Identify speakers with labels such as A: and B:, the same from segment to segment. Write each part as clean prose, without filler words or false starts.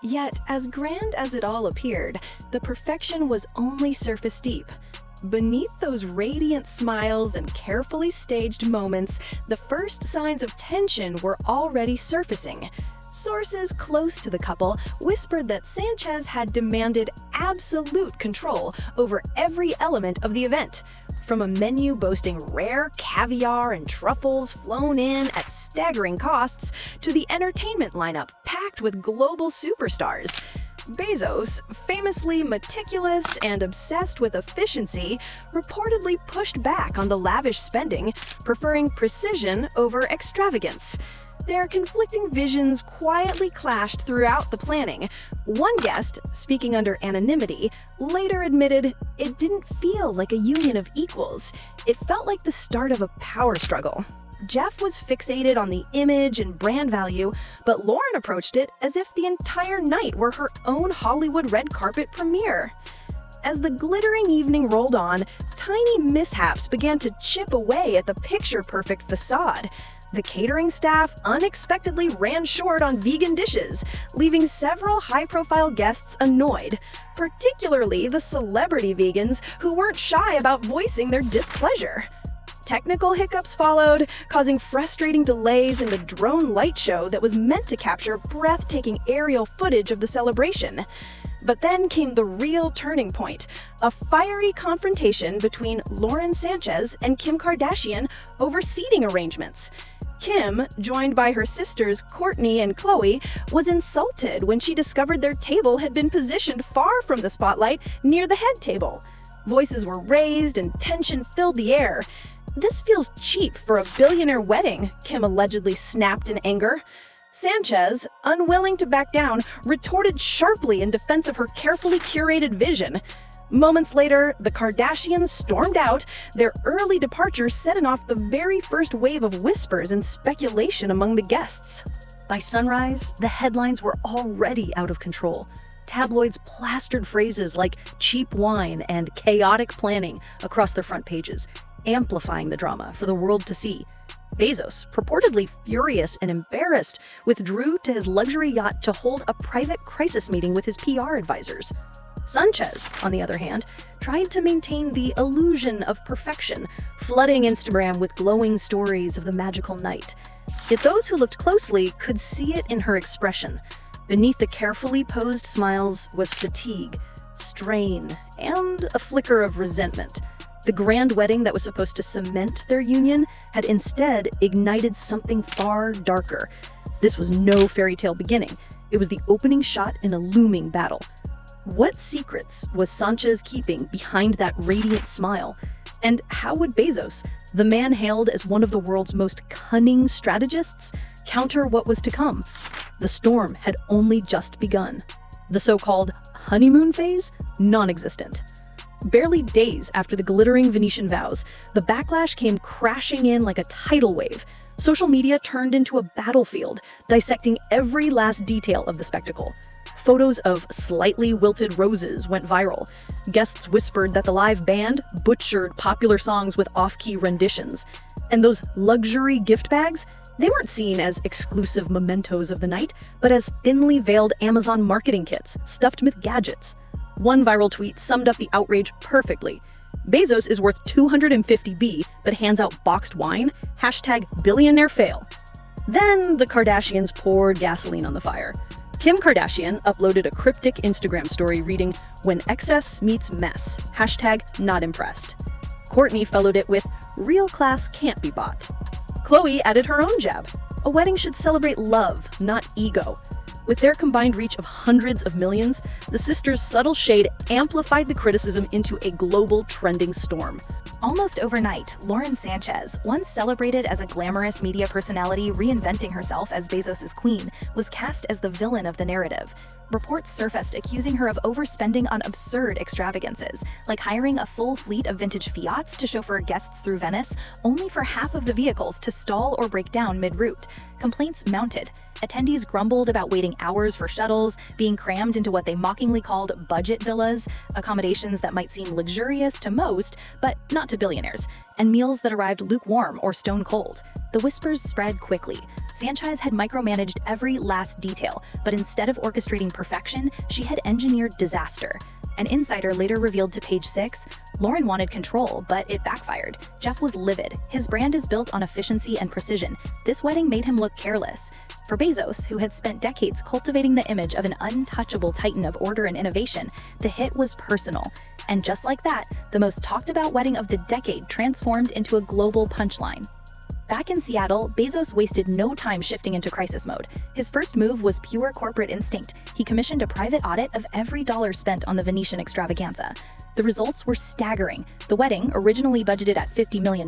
A: Yet, as grand as it all appeared, the perfection was only surface deep. Beneath those radiant smiles and carefully staged moments, the first signs of tension were already surfacing. Sources close to the couple whispered that Sanchez had demanded absolute control over every element of the event, from a menu boasting rare caviar and truffles flown in at staggering costs to the entertainment lineup packed with global superstars. Bezos, famously meticulous and obsessed with efficiency, reportedly pushed back on the lavish spending, preferring precision over extravagance. Their conflicting visions quietly clashed throughout the planning. One guest, speaking under anonymity, later admitted it didn't feel like a union of equals. It felt like the start of a power struggle. Jeff was fixated on the image and brand value, but Lauren approached it as if the entire night were her own Hollywood red carpet premiere. As the glittering evening rolled on, tiny mishaps began to chip away at the picture-perfect facade. The catering staff unexpectedly ran short on vegan dishes, leaving several high-profile guests annoyed, particularly the celebrity vegans who weren't shy about voicing their displeasure. Technical hiccups followed, causing frustrating delays in the drone light show that was meant to capture breathtaking aerial footage of the celebration. But then came the real turning point, a fiery confrontation between Lauren Sanchez and Kim Kardashian over seating arrangements. Kim, joined by her sisters Kourtney and Khloe, was insulted when she discovered their table had been positioned far from the spotlight near the head table. Voices were raised and tension filled the air. "This feels cheap for a billionaire wedding," Kim allegedly snapped in anger. Sanchez, unwilling to back down, retorted sharply in defense of her carefully curated vision. Moments later, the Kardashians stormed out, their early departure setting off the very first wave of whispers and speculation among the guests. By sunrise, the headlines were already out of control. Tabloids plastered phrases like cheap wine and chaotic planning across their front pages, amplifying the drama for the world to see. Bezos, purportedly furious and embarrassed, withdrew to his luxury yacht to hold a private crisis meeting with his PR advisors. Sanchez, on the other hand, tried to maintain the illusion of perfection, flooding Instagram with glowing stories of the magical night. Yet those who looked closely could see it in her expression. Beneath the carefully posed smiles was fatigue, strain, and a flicker of resentment. The grand wedding that was supposed to cement their union had instead ignited something far darker. This was no fairy tale beginning. It was the opening shot in a looming battle. What secrets was Sanchez keeping behind that radiant smile? And how would Bezos, the man hailed as one of the world's most cunning strategists, counter what was to come? The storm had only just begun. The so-called honeymoon phase? Non-existent. Barely days after the glittering Venetian vows, the backlash came crashing in like a tidal wave. Social media turned into a battlefield, dissecting every last detail of the spectacle. Photos of slightly wilted roses went viral. Guests whispered that the live band butchered popular songs with off-key renditions. And those luxury gift bags, they weren't seen as exclusive mementos of the night, but as thinly veiled Amazon marketing kits stuffed with gadgets. One viral tweet summed up the outrage perfectly. Bezos is worth 250 B, but hands out boxed wine. #Billionaire fail. Then the Kardashians poured gasoline on the fire. Kim Kardashian uploaded a cryptic Instagram story reading, "When excess meets mess, #not impressed." Kourtney followed it with, "Real class can't be bought." Khloe added her own jab. "A wedding should celebrate love, not ego." With their combined reach of hundreds of millions, the sisters' subtle shade amplified the criticism into a global trending storm.
B: Almost overnight, Lauren Sanchez, once celebrated as a glamorous media personality reinventing herself as Bezos' queen, was cast as the villain of the narrative. Reports surfaced accusing her of overspending on absurd extravagances, like hiring a full fleet of vintage Fiats to chauffeur guests through Venice, only for half of the vehicles to stall or break down mid-route. Complaints mounted. Attendees grumbled about waiting hours for shuttles, being crammed into what they mockingly called budget villas, accommodations that might seem luxurious to most, but not to billionaires, and meals that arrived lukewarm or stone cold. The whispers spread quickly. Sanchez had micromanaged every last detail, but instead of orchestrating perfection, she had engineered disaster. An insider later revealed to Page 6, Lauren wanted control, but it backfired. Jeff was livid. His brand is built on efficiency and precision. This wedding made him look careless. For Bezos, who had spent decades cultivating the image of an untouchable titan of order and innovation, the hit was personal. And just like that, the most talked about wedding of the decade transformed into a global punchline. Back in Seattle, Bezos wasted no time shifting into crisis mode. His first move was pure corporate instinct. He commissioned a private audit of every dollar spent on the Venetian extravaganza. The results were staggering. The wedding, originally budgeted at $50 million,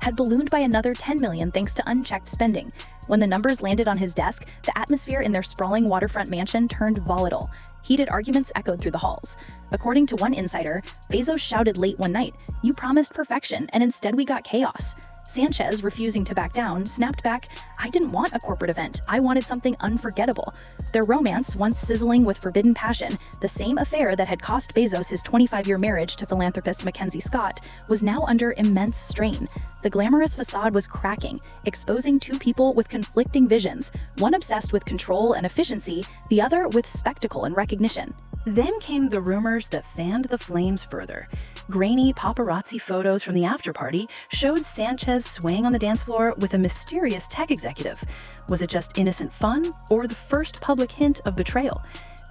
B: had ballooned by another $10 million thanks to unchecked spending. When the numbers landed on his desk, the atmosphere in their sprawling waterfront mansion turned volatile. Heated arguments echoed through the halls. According to one insider, Bezos shouted late one night, "You promised perfection, and instead we got chaos." Sanchez, refusing to back down, snapped back, "I didn't want a corporate event. I wanted something unforgettable." Their romance, once sizzling with forbidden passion, the same affair that had cost Bezos his 25-year marriage to philanthropist Mackenzie Scott, was now under immense strain. The glamorous facade was cracking, exposing two people with conflicting visions, one obsessed with control and efficiency, the other with spectacle and recognition.
A: Then came the rumors that fanned the flames further. Grainy paparazzi photos from the after-party showed Sanchez swaying on the dance floor with a mysterious tech executive. Was it just innocent fun, or the first public hint of betrayal?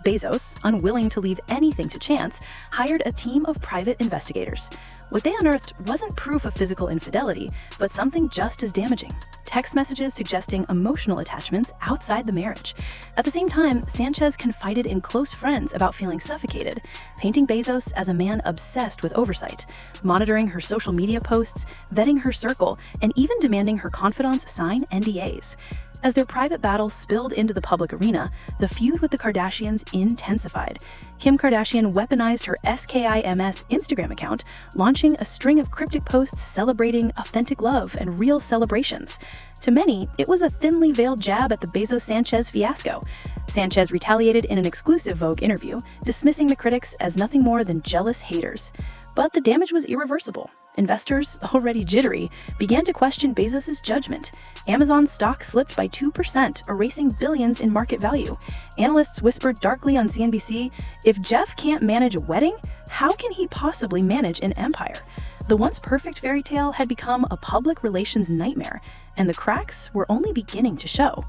A: Bezos, unwilling to leave anything to chance, hired a team of private investigators. What they unearthed wasn't proof of physical infidelity, but something just as damaging: text messages suggesting emotional attachments outside the marriage. At the same time, Sanchez confided in close friends about feeling suffocated, painting Bezos as a man obsessed with oversight, monitoring her social media posts, vetting her circle, and even demanding her confidants sign NDAs. As their private battles spilled into the public arena, the feud with the Kardashians intensified. Kim Kardashian weaponized her SKIMS Instagram account, launching a string of cryptic posts celebrating authentic love and real celebrations. To many, it was a thinly veiled jab at the Bezos-Sanchez fiasco. Sanchez retaliated in an exclusive Vogue interview, dismissing the critics as nothing more than jealous haters. But the damage was irreversible. Investors, already jittery, began to question Bezos' judgment. Amazon's stock slipped by 2%, erasing billions in market value. Analysts whispered darkly on CNBC, "If Jeff can't manage a wedding, how can he possibly manage an empire?" The once perfect fairy tale had become a public relations nightmare, and the cracks were only beginning to show.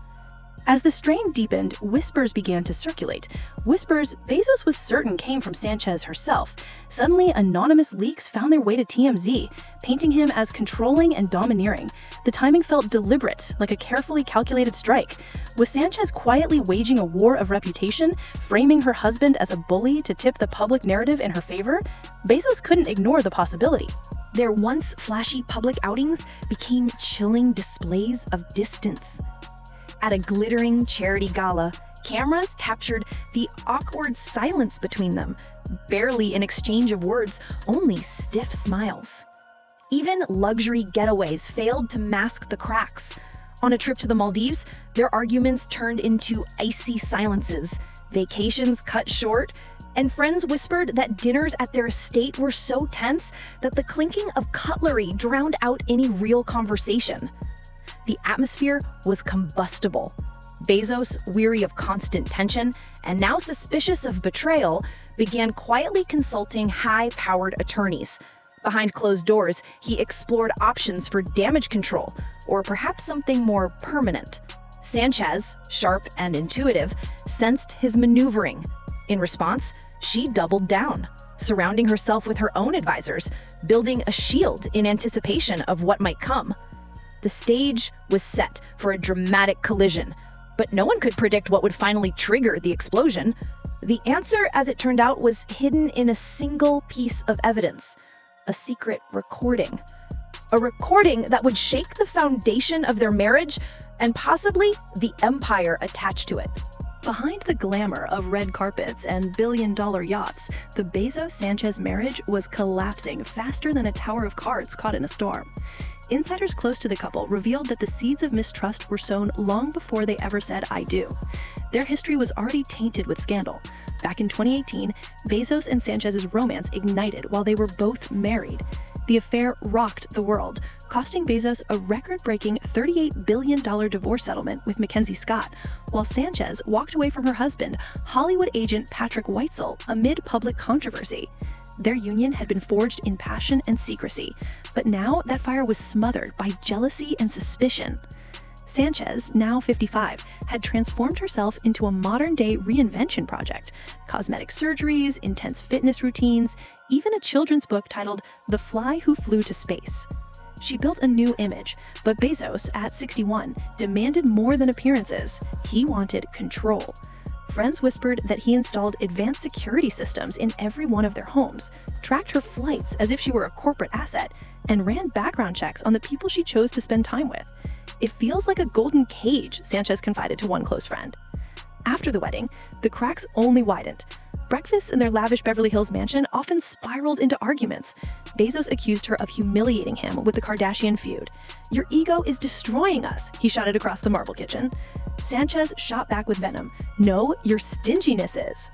A: As the strain deepened, whispers began to circulate. Whispers Bezos was certain came from Sanchez herself. Suddenly, anonymous leaks found their way to TMZ, painting him as controlling and domineering. The timing felt deliberate, like a carefully calculated strike. Was Sanchez quietly waging a war of reputation, framing her husband as a bully to tip the public narrative in her favor? Bezos couldn't ignore the possibility.
B: Their once flashy public outings became chilling displays of distance. At a glittering charity gala, cameras captured the awkward silence between them, barely an exchange of words, only stiff smiles. Even luxury getaways failed to mask the cracks. On a trip to the Maldives, their arguments turned into icy silences, vacations cut short, and friends whispered that dinners at their estate were so tense that the clinking of cutlery drowned out any real conversation. The atmosphere was combustible. Bezos, weary of constant tension and now suspicious of betrayal, began quietly consulting high-powered attorneys. Behind closed doors, he explored options for damage control, or perhaps something more permanent. Sanchez, sharp and intuitive, sensed his maneuvering. In response, she doubled down, surrounding herself with her own advisors, building a shield in anticipation of what might come. The stage was set for a dramatic collision, but no one could predict what would finally trigger the explosion. The answer, as it turned out, was hidden in a single piece of evidence: a secret recording. A recording that would shake the foundation of their marriage and possibly the empire attached to it.
A: Behind the glamour of red carpets and billion-dollar yachts, the Bezos-Sanchez marriage was collapsing faster than a tower of cards caught in a storm. Insiders close to the couple revealed that the seeds of mistrust were sown long before they ever said "I do." Their history was already tainted with scandal. Back in 2018, Bezos and Sanchez's romance ignited while they were both married. The affair rocked the world, costing Bezos a record-breaking $38 billion divorce settlement with Mackenzie Scott, while Sanchez walked away from her husband, Hollywood agent Patrick Weitzel, amid public controversy. Their union had been forged in passion and secrecy, but now that fire was smothered by jealousy and suspicion. Sanchez, now 55, had transformed herself into a modern-day reinvention project. Cosmetic surgeries, intense fitness routines, even a children's book titled The Fly Who Flew to Space. She built a new image, but Bezos, at 61, demanded more than appearances. He wanted control. Friends whispered that he installed advanced security systems in every one of their homes, tracked her flights as if she were a corporate asset, and ran background checks on the people she chose to spend time with. "It feels like a golden cage," Sanchez confided to one close friend. After the wedding, the cracks only widened. Breakfasts in their lavish Beverly Hills mansion often spiraled into arguments. Bezos accused her of humiliating him with the Kardashian feud. "Your ego is destroying us," he shouted across the marble kitchen. Sanchez shot back with venom. "No, your stinginess is."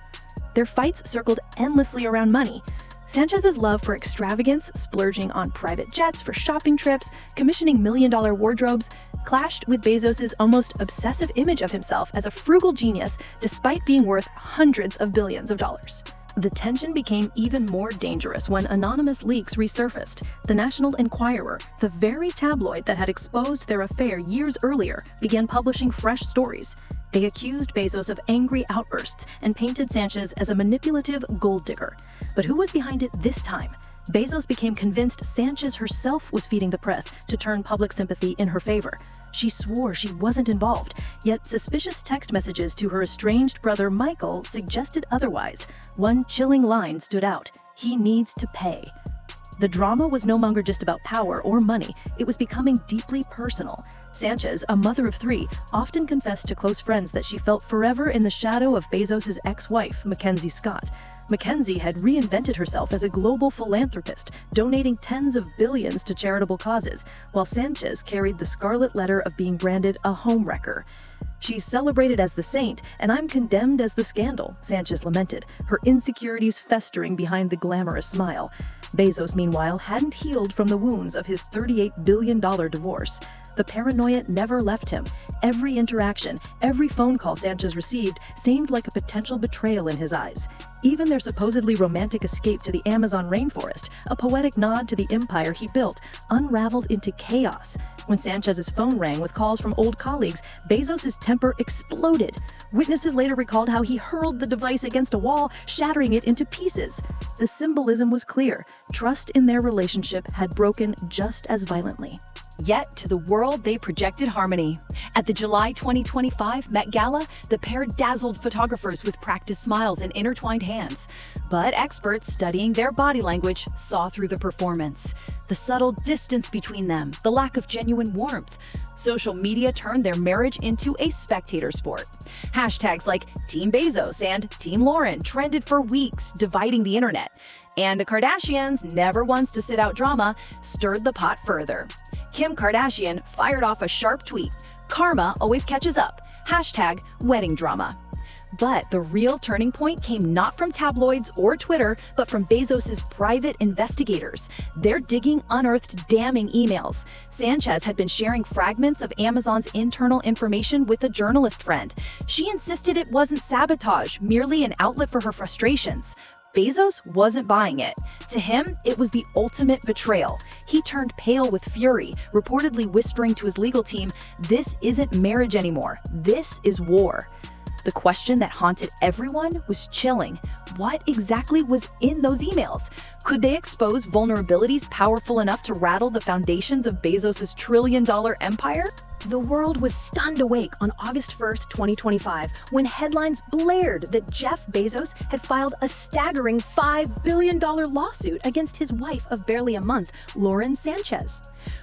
A: Their fights circled endlessly around money. Sanchez's love for extravagance, splurging on private jets for shopping trips, commissioning million-dollar wardrobes, clashed with Bezos's almost obsessive image of himself as a frugal genius despite being worth hundreds of billions of dollars. The tension became even more dangerous when anonymous leaks resurfaced. The National Enquirer, the very tabloid that had exposed their affair years earlier, began publishing fresh stories. They accused Bezos of angry outbursts and painted Sanchez as a manipulative gold digger. But who was behind it this time? Bezos became convinced Sanchez herself was feeding the press to turn public sympathy in her favor. She swore she wasn't involved, yet suspicious text messages to her estranged brother Michael suggested otherwise. One chilling line stood out: "He needs to pay." The drama was no longer just about power or money, it was becoming deeply personal. Sanchez, a mother of three, often confessed to close friends that she felt forever in the shadow of Bezos' ex-wife, Mackenzie Scott. Mackenzie had reinvented herself as a global philanthropist, donating tens of billions to charitable causes, while Sanchez carried the scarlet letter of being branded a homewrecker. "She's celebrated as the saint, and I'm condemned as the scandal," Sanchez lamented, her insecurities festering behind the glamorous smile. Bezos, meanwhile, hadn't healed from the wounds of his $38 billion divorce. The paranoia never left him. Every interaction, every phone call Sanchez received seemed like a potential betrayal in his eyes. Even their supposedly romantic escape to the Amazon rainforest, a poetic nod to the empire he built, unraveled into chaos. When Sanchez's phone rang with calls from old colleagues, Bezos' temper exploded. Witnesses later recalled how he hurled the device against a wall, shattering it into pieces. The symbolism was clear. Trust in their relationship had broken just as violently. Yet, to the world, they projected harmony. At the July 2025 Met Gala, the pair dazzled photographers with practiced smiles and intertwined hands. But experts studying their body language saw through the performance. The subtle distance between them, the lack of genuine warmth. Social media turned their marriage into a spectator sport. Hashtags like Team Bezos and Team Lauren trended for weeks, dividing the internet. And the Kardashians, never once to sit out drama, stirred the pot further. Kim Kardashian fired off a sharp tweet: "Karma always catches up. Hashtag wedding drama." But the real turning point came not from tabloids or Twitter, but from Bezos' private investigators. Their digging unearthed damning emails. Sanchez had been sharing fragments of Amazon's internal information with a journalist friend. She insisted it wasn't sabotage, merely an outlet for her frustrations. Bezos wasn't buying it. To him, it was the ultimate betrayal. He turned pale with fury, reportedly whispering to his legal team, "This isn't marriage anymore. This is war." The question that haunted everyone was chilling. What exactly was in those emails? Could they expose vulnerabilities powerful enough to rattle the foundations of Bezos' trillion-dollar empire? The world was stunned awake on August 1st, 2025, when headlines blared that Jeff Bezos had filed a staggering $5 billion lawsuit against his wife of barely a month, Lauren Sanchez.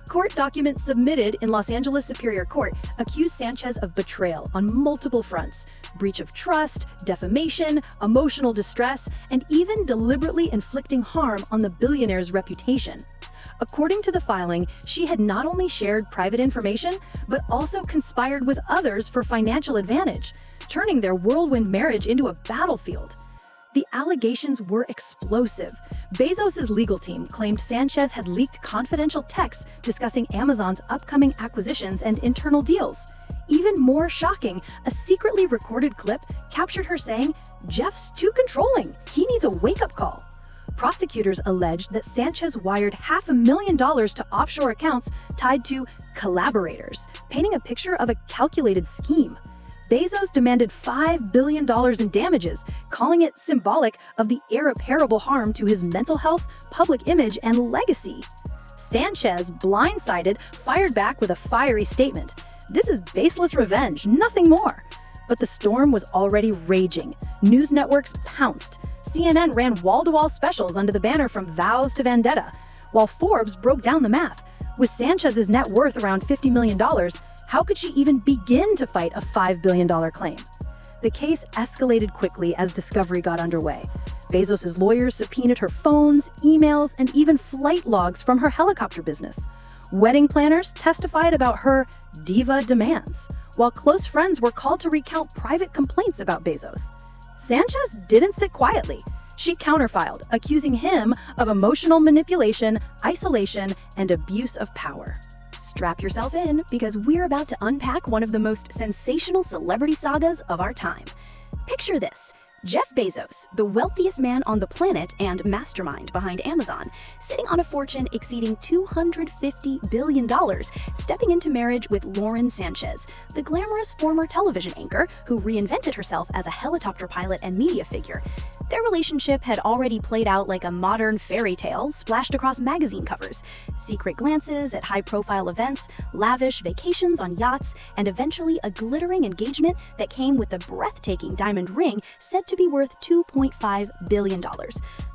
A: Court documents submitted in Los Angeles Superior Court accused Sanchez of betrayal on multiple fronts: breach of trust, defamation, emotional distress, and even deliberately inflicting harm on the billionaire's reputation. According to the filing, she had not only shared private information, but also conspired with others for financial advantage, turning their whirlwind marriage into a battlefield. The allegations were explosive. Bezos' legal team claimed Sanchez had leaked confidential texts discussing Amazon's upcoming acquisitions and internal deals. Even more shocking, a secretly recorded clip captured her saying, "Jeff's too controlling. He needs a wake-up call." Prosecutors alleged that Sanchez wired $500,000 to offshore accounts tied to collaborators, painting a picture of a calculated scheme. Bezos demanded $5 billion in damages, calling it symbolic of the irreparable harm to his mental health, public image, and legacy. Sanchez, blindsided, fired back with a fiery statement. "This is baseless revenge, nothing more." But the storm was already raging. News networks pounced. CNN ran wall-to-wall specials under the banner From Vows to Vendetta, while Forbes broke down the math. With Sanchez's net worth around $50 million, how could she even begin to fight a $5 billion claim? The case escalated quickly as discovery got underway. Bezos' lawyers subpoenaed her phones, emails, and even flight logs from her helicopter business. Wedding planners testified about her diva demands, while close friends were called to recount private complaints about Bezos. Sanchez didn't sit quietly. She counterfiled, accusing him of emotional manipulation, isolation, and abuse of power.
B: Strap yourself in, because we're about to unpack one of the most sensational celebrity sagas of our time. Picture this. Jeff Bezos, the wealthiest man on the planet and mastermind behind Amazon, sitting on a fortune exceeding $250 billion, stepping into marriage with Lauren Sanchez, the glamorous former television anchor who reinvented herself as a helicopter pilot and media figure. Their relationship had already played out like a modern fairy tale splashed across magazine covers. Secret glances at high-profile events, lavish vacations on yachts, and eventually a glittering engagement that came with a breathtaking diamond ring said to be worth $2.5 billion.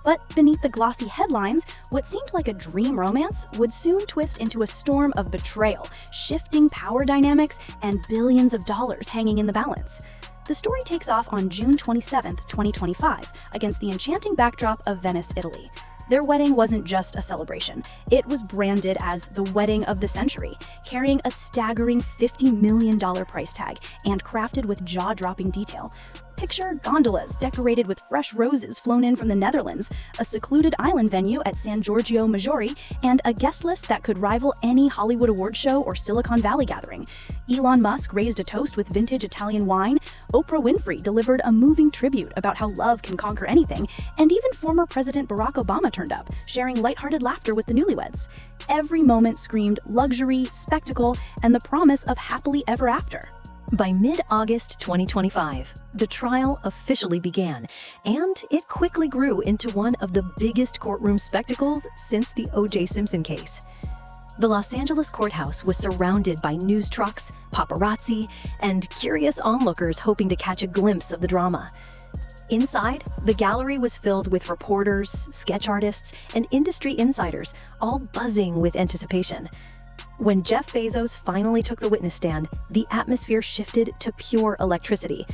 B: But beneath the glossy headlines, what seemed like a dream romance would soon twist into a storm of betrayal, shifting power dynamics, and billions of dollars hanging in the balance. The story takes off on June 27, 2025, against the enchanting backdrop of Venice, Italy. Their wedding wasn't just a celebration. It was branded as the wedding of the century, carrying a staggering $50 million price tag and crafted with jaw-dropping detail. Picture gondolas decorated with fresh roses flown in from the Netherlands, a secluded island venue at San Giorgio Maggiore, and a guest list that could rival any Hollywood award show or Silicon Valley gathering. Elon Musk raised a toast with vintage Italian wine, Oprah Winfrey delivered a moving tribute about how love can conquer anything, and even former President Barack Obama turned up, sharing lighthearted laughter with the newlyweds. Every moment screamed luxury, spectacle, and the promise of happily ever after.
A: By mid-August 2025, the trial officially began, and it quickly grew into one of the biggest courtroom spectacles since the O.J. Simpson case. The Los Angeles courthouse was surrounded by news trucks, paparazzi, and curious onlookers hoping to catch a glimpse of the drama. Inside, the gallery was filled with reporters, sketch artists, and industry insiders, all buzzing with anticipation. When Jeff Bezos finally took the witness stand, the atmosphere shifted to pure electricity.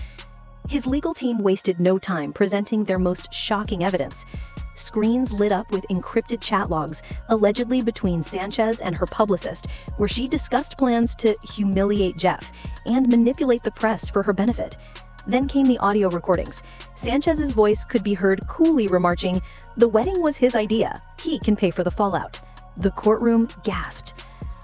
A: His legal team wasted no time presenting their most shocking evidence. Screens lit up with encrypted chat logs, allegedly between Sanchez and her publicist, where she discussed plans to humiliate Jeff and manipulate the press for her benefit. Then came the audio recordings. Sanchez's voice could be heard coolly remarking, "The wedding was his idea. He can pay for the fallout." The courtroom gasped.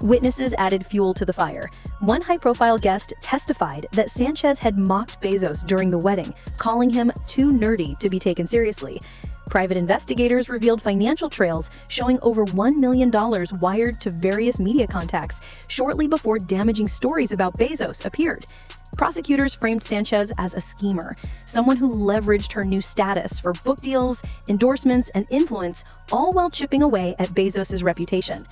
A: Witnesses added fuel to the fire. One high-profile guest testified that Sanchez had mocked Bezos during the wedding, calling him too nerdy to be taken seriously. Private investigators revealed financial trails showing over $1 million wired to various media contacts shortly before damaging stories about Bezos appeared. Prosecutors framed Sanchez as a schemer, someone who leveraged her new status for book deals, endorsements, and influence, all while chipping away at Bezos' reputation.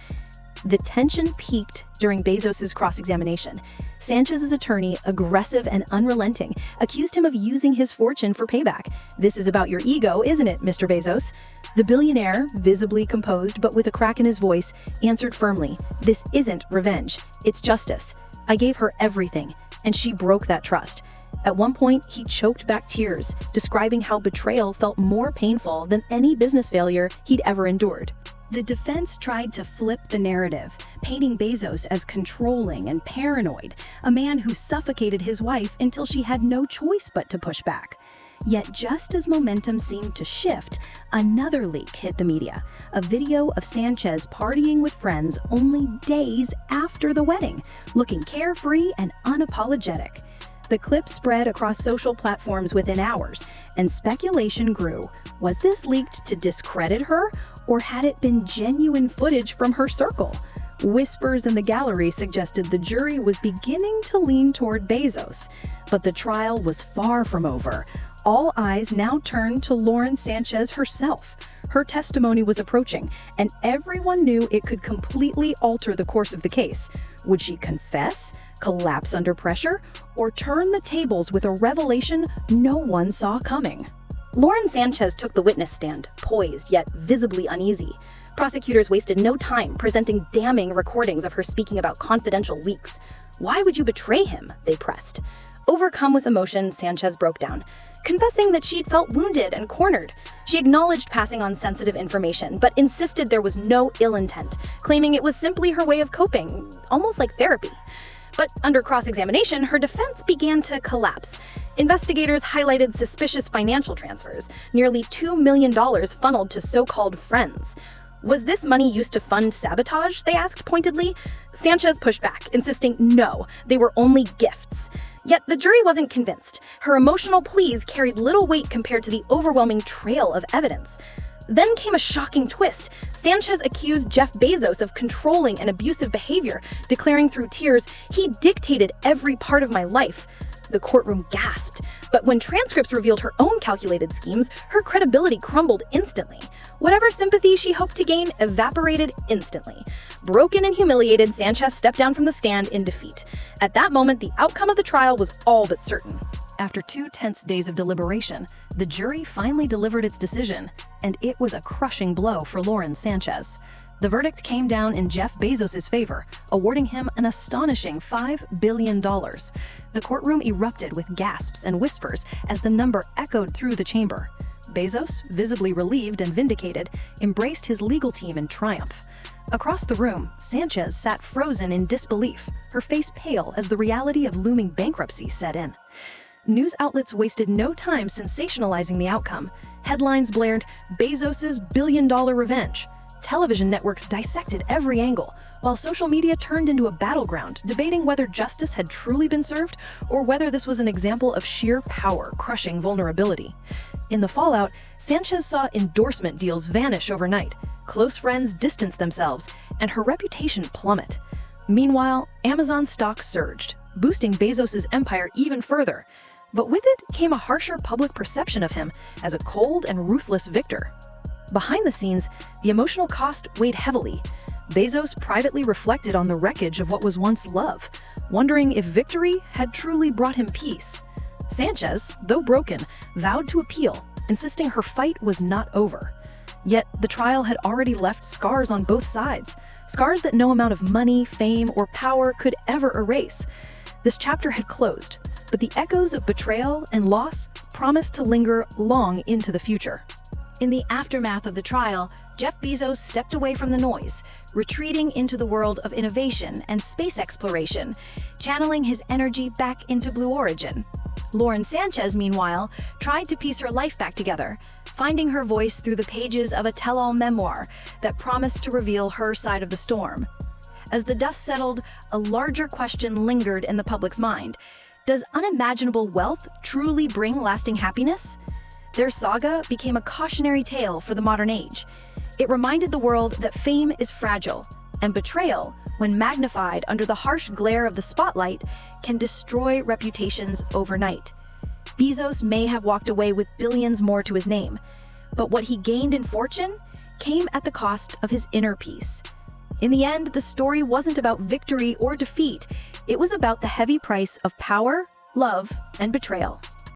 A: The tension peaked during Bezos' cross-examination. Sanchez's attorney, aggressive and unrelenting, accused him of using his fortune for payback. "This is about your ego, isn't it, Mr. Bezos?" The billionaire, visibly composed but with a crack in his voice, answered firmly, "This isn't revenge. It's justice. I gave her everything, and she broke that trust." At one point, he choked back tears, describing how betrayal felt more painful than any business failure he'd ever endured. The defense tried to flip the narrative, painting Bezos as controlling and paranoid, a man who suffocated his wife until she had no choice but to push back. Yet just as momentum seemed to shift, another leak hit the media, a video of Sanchez partying with friends only days after the wedding, looking carefree and unapologetic. The clip spread across social platforms within hours, and speculation grew. Was this leaked to discredit her, or had it been genuine footage from her circle? Whispers in the gallery suggested the jury was beginning to lean toward Bezos, but the trial was far from over. All eyes now turned to Lauren Sanchez herself. Her testimony was approaching, and everyone knew it could completely alter the course of the case. Would she confess, collapse under pressure, or turn the tables with a revelation no one saw coming?
B: Lauren Sanchez took the witness stand, poised yet visibly uneasy. Prosecutors wasted no time presenting damning recordings of her speaking about confidential leaks. "Why would you betray him?" they pressed. Overcome with emotion, Sanchez broke down, confessing that she'd felt wounded and cornered. She acknowledged passing on sensitive information, but insisted there was no ill intent, claiming it was simply her way of coping, almost like therapy. But under cross-examination, her defense began to collapse. Investigators highlighted suspicious financial transfers, nearly $2 million funneled to so-called friends. Was this money used to fund sabotage, they asked pointedly. Sanchez pushed back, insisting no, they were only gifts. Yet the jury wasn't convinced. Her emotional pleas carried little weight compared to the overwhelming trail of evidence. Then came a shocking twist. Sanchez accused Jeff Bezos of controlling and abusive behavior, declaring through tears, "He dictated every part of my life." The courtroom gasped, but when transcripts revealed her own calculated schemes, her credibility crumbled instantly. Whatever sympathy she hoped to gain evaporated instantly. Broken and humiliated, Sanchez stepped down from the stand in defeat. At that moment, the outcome of the trial was all but certain.
A: After 2 tense days of deliberation, the jury finally delivered its decision, and it was a crushing blow for Lauren Sanchez. The verdict came down in Jeff Bezos' favor, awarding him an astonishing $5 billion. The courtroom erupted with gasps and whispers as the number echoed through the chamber. Bezos, visibly relieved and vindicated, embraced his legal team in triumph. Across the room, Sanchez sat frozen in disbelief, her face pale as the reality of looming bankruptcy set in. News outlets wasted no time sensationalizing the outcome. Headlines blared, "Bezos' billion-dollar revenge." Television networks dissected every angle, while social media turned into a battleground, debating whether justice had truly been served or whether this was an example of sheer power crushing vulnerability. In the fallout, Sanchez saw endorsement deals vanish overnight, close friends distance themselves, and her reputation plummet. Meanwhile, Amazon stock surged, boosting Bezos' empire even further. But with it came a harsher public perception of him as a cold and ruthless victor. Behind the scenes, the emotional cost weighed heavily. Bezos privately reflected on the wreckage of what was once love, wondering if victory had truly brought him peace. Sanchez, though broken, vowed to appeal, insisting her fight was not over. Yet the trial had already left scars on both sides, scars that no amount of money, fame, or power could ever erase. This chapter had closed, but the echoes of betrayal and loss promised to linger long into the future. In the aftermath of the trial, Jeff Bezos stepped away from the noise, retreating into the world of innovation and space exploration, channeling his energy back into Blue Origin. Lauren Sanchez, meanwhile, tried to piece her life back together, finding her voice through the pages of a tell-all memoir that promised to reveal her side of the storm. As the dust settled, a larger question lingered in the public's mind. Does unimaginable wealth truly bring lasting happiness? Their saga became a cautionary tale for the modern age. It reminded the world that fame is fragile, and betrayal, when magnified under the harsh glare of the spotlight, can destroy reputations overnight. Bezos may have walked away with billions more to his name, but what he gained in fortune came at the cost of his inner peace. In the end, the story wasn't about victory or defeat. It was about the heavy price of power, love, and betrayal.